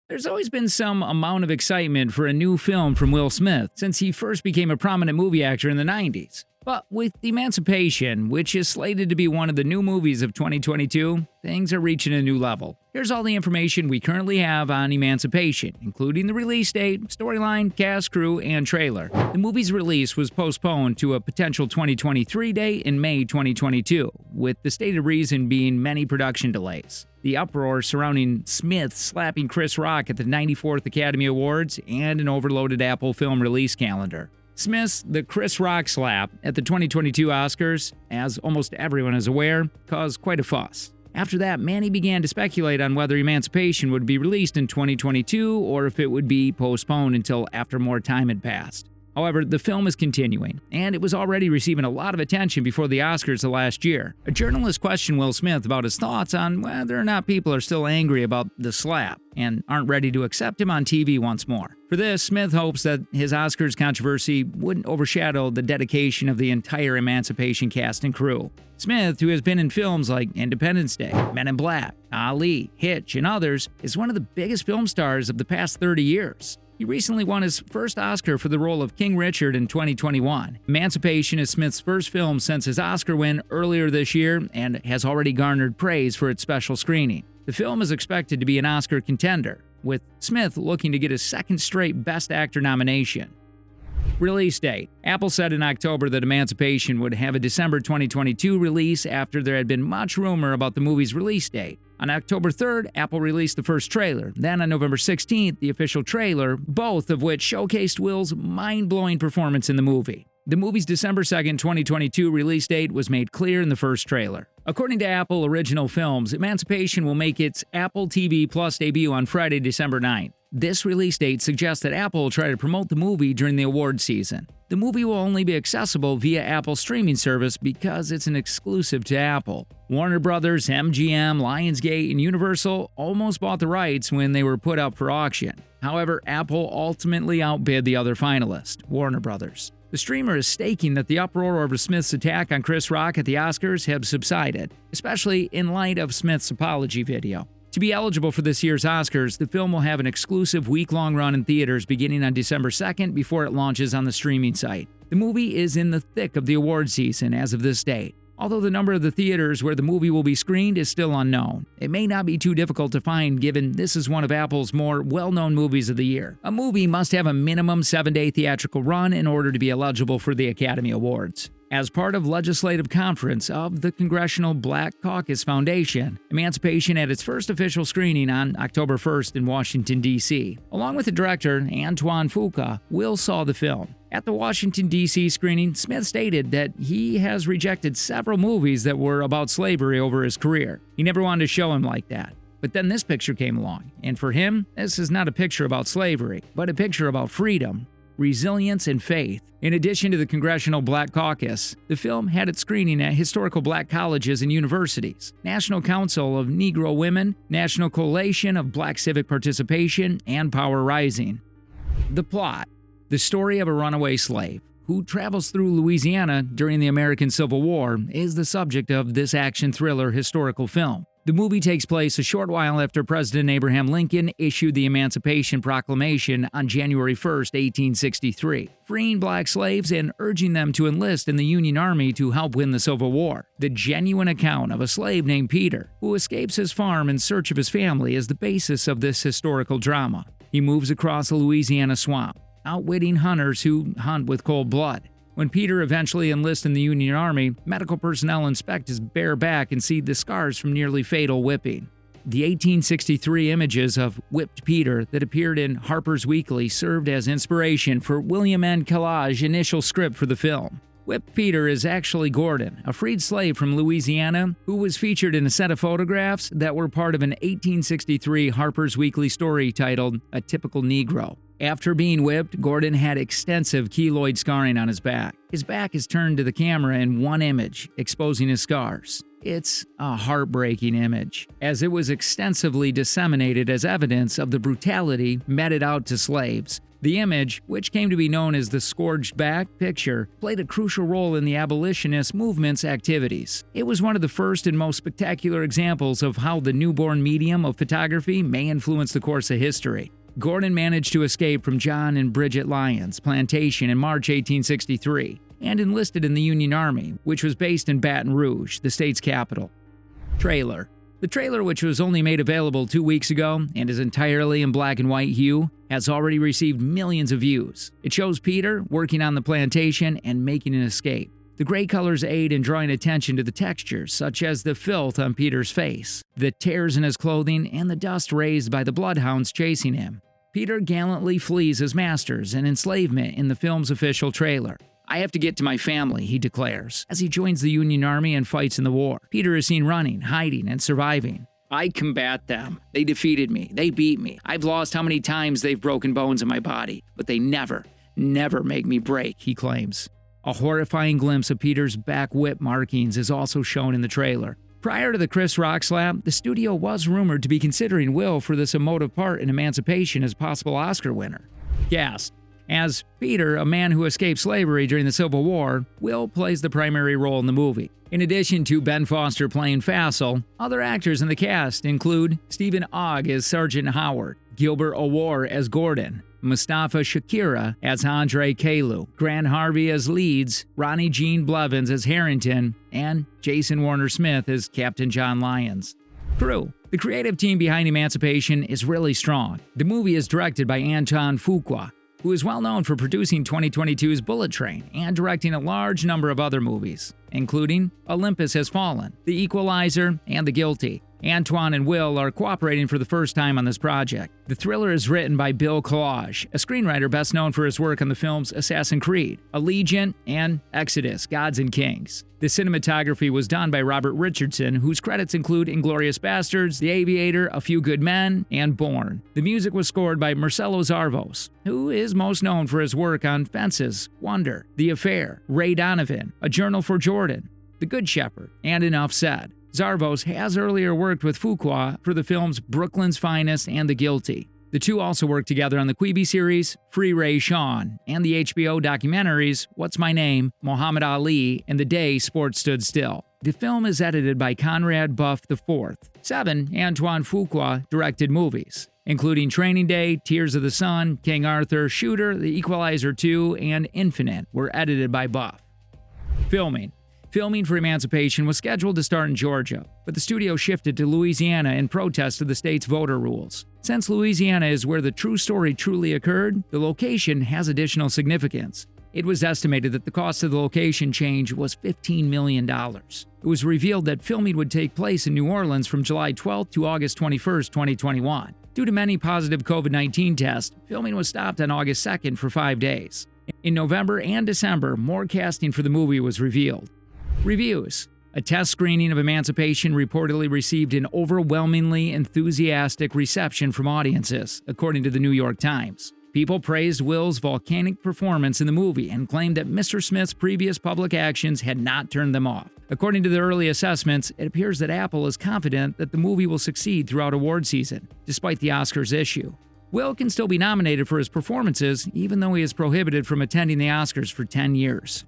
There's always been some amount of excitement for a new film from Will Smith since he first became a prominent movie actor in the 90s. But with Emancipation, which is slated to be one of the new movies of 2022, things are reaching a new level. Here's all the information we currently have on Emancipation, including the release date, storyline, cast, crew, and trailer. The movie's release was postponed to a potential 2023 date in May 2022, with the stated reason being many production delays. The uproar surrounding Smith slapping Chris Rock at the 94th Academy Awards and an overloaded Apple film release calendar. Smith's The Chris Rock slap at the 2022 Oscars, as almost everyone is aware, caused quite a fuss. After that, many began to speculate on whether Emancipation would be released in 2022 or if it would be postponed until after more time had passed. However, the film is continuing, and it was already receiving a lot of attention before the Oscars of last year. A journalist questioned Will Smith about his thoughts on whether or not people are still angry about the slap and aren't ready to accept him on TV once more. For this, Smith hopes that his Oscars controversy wouldn't overshadow the dedication of the entire Emancipation cast and crew. Smith, who has been in films like Independence Day, Men in Black, Ali, Hitch, and others, is one of the biggest film stars of the past 30 years. He recently won his first Oscar for the role of King Richard in 2021. Emancipation is Smith's first film since his Oscar win earlier this year and has already garnered praise for its special screening. The film is expected to be an Oscar contender, with Smith looking to get his second straight Best Actor nomination. Release date. Apple said in October that Emancipation would have a December 2022 release after there had been much rumor about the movie's release date. On October 3rd, Apple released the first trailer. Then on November 16th, the official trailer, both of which showcased Will's mind-blowing performance in the movie. The movie's December 2nd, 2022 release date was made clear in the first trailer. According to Apple Original Films, Emancipation will make its Apple TV Plus debut on Friday, December 9th. This release date suggests that Apple will try to promote the movie during the award season. The movie will only be accessible via Apple's streaming service because it's an exclusive to Apple. Warner Brothers, MGM, Lionsgate, and Universal almost bought the rights when they were put up for auction. However, Apple ultimately outbid the other finalist, Warner Brothers. The streamer is staking that the uproar over Smith's attack on Chris Rock at the Oscars have subsided, especially in light of Smith's apology video. To be eligible for this year's Oscars, the film will have an exclusive week-long run in theaters beginning on December 2nd before it launches on the streaming site. The movie is in the thick of the award season as of this date. Although the number of the theaters where the movie will be screened is still unknown. It may not be too difficult to find given this is one of Apple's more well-known movies of the year. A movie must have a minimum 7-day theatrical run in order to be eligible for the Academy Awards. As part of legislative conference of the Congressional Black Caucus Foundation, Emancipation had its first official screening on October 1st in Washington, D.C. Along with the director, Antoine Fuqua, Will saw the film. At the Washington, D.C. screening, Smith stated that he has rejected several movies that were about slavery over his career. He never wanted to show him like that. But then this picture came along, and for him, this is not a picture about slavery, but a picture about freedom, resilience, and faith. In addition to the Congressional Black Caucus, the film had its screening at historical black colleges and universities, National Council of Negro Women, National Coalition of Black Civic Participation, and Power Rising. The plot. The story of a runaway slave who travels through Louisiana during the American Civil War is the subject of this action thriller historical film. The movie takes place a short while after President Abraham Lincoln issued the Emancipation Proclamation on January 1, 1863, freeing black slaves and urging them to enlist in the Union Army to help win the Civil War. The genuine account of a slave named Peter, who escapes his farm in search of his family, is the basis of this historical drama. He moves across a Louisiana swamp, outwitting hunters who hunt with cold blood. When Peter eventually enlists in the Union Army, medical personnel inspect his bare back and see the scars from nearly fatal whipping. The 1863 images of whipped Peter that appeared in Harper's Weekly served as inspiration for William N. Collage's initial script for the film. Whipped Peter is actually Gordon, a freed slave from Louisiana who was featured in a set of photographs that were part of an 1863 Harper's Weekly story titled A Typical Negro. After being whipped, Gordon had extensive keloid scarring on his back. His back is turned to the camera in one image, exposing his scars. It's a heartbreaking image, as it was extensively disseminated as evidence of the brutality meted out to slaves, The image, which came to be known as the Scourged Back picture, played a crucial role in the abolitionist movement's activities. It was one of the first and most spectacular examples of how the newborn medium of photography may influence the course of history. Gordon managed to escape from John and Bridget Lyons' plantation in March 1863 and enlisted in the Union Army, which was based in Baton Rouge, the state's capital. Trailer. The trailer, which was only made available 2 weeks ago and is entirely in black and white hue, has already received millions of views. It shows Peter working on the plantation and making an escape. The gray colors aid in drawing attention to the textures, such as the filth on Peter's face, the tears in his clothing, and the dust raised by the bloodhounds chasing him. Peter gallantly flees his masters and enslavement in the film's official trailer. "I have to get to my family," he declares, as he joins the Union Army and fights in the war. Peter is seen running, hiding, and surviving. "I combat them. They defeated me. They beat me. I've lost how many times they've broken bones in my body, but they never make me break," he claims. A horrifying glimpse of Peter's back whip markings is also shown in the trailer. Prior to the Chris Rock slap, the studio was rumored to be considering Will for this emotive part in Emancipation as possible Oscar winner. Cast. As Peter, a man who escaped slavery during the Civil War, Will plays the primary role in the movie. In addition to Ben Foster playing Fassel, other actors in the cast include Stephen Ogg as Sergeant Howard, Gilbert O'War as Gordon, Mustafa Shakira as Andre Kalu, Grant Harvey as Leeds, Ronnie Jean Blevins as Harrington, and Jason Warner Smith as Captain John Lyons. Crew. The creative team behind Emancipation is really strong. The movie is directed by Antoine Fuqua, who is well known for producing 2022's Bullet Train and directing a large number of other movies, including Olympus Has Fallen, The Equalizer, and The Guilty. Antoine and Will are cooperating for the first time on this project. The thriller is written by Bill Collage, a screenwriter best known for his work on the films Assassin's Creed, Allegiant, and Exodus: Gods and Kings. The cinematography was done by Robert Richardson, whose credits include Inglourious Basterds, The Aviator, A Few Good Men, and Bourne. The music was scored by Marcelo Zarvos, who is most known for his work on Fences, Wonder, The Affair, Ray Donovan, A Journal for Jordan, The Good Shepherd, and Enough Said. Zarvos has earlier worked with Fuqua for the films Brooklyn's Finest and The Guilty. The two also worked together on the Quibi series Free Ray Sean and the HBO documentaries What's My Name, Muhammad Ali, and The Day Sports Stood Still. The film is edited by Conrad Buff IV. 7 Antoine Fuqua directed movies, including Training Day, Tears of the Sun, King Arthur, Shooter, The Equalizer 2, and Infinite were edited by Buff. Filming for Emancipation was scheduled to start in Georgia, but the studio shifted to Louisiana in protest of the state's voter rules. Since Louisiana is where the true story truly occurred, the location has additional significance. It was estimated that the cost of the location change was $15 million. It was revealed that filming would take place in New Orleans from July 12 to August 21, 2021. Due to many positive COVID-19 tests, filming was stopped on August 2nd for 5 days. In November and December, more casting for the movie was revealed. Reviews. A test screening of Emancipation reportedly received an overwhelmingly enthusiastic reception from audiences, according to the New York Times. People praised Will's volcanic performance in the movie and claimed that Mr. Smith's previous public actions had not turned them off. According to the early assessments, it appears that Apple is confident that the movie will succeed throughout award season, despite the Oscars issue. Will can still be nominated for his performances, even though he is prohibited from attending the Oscars for 10 years.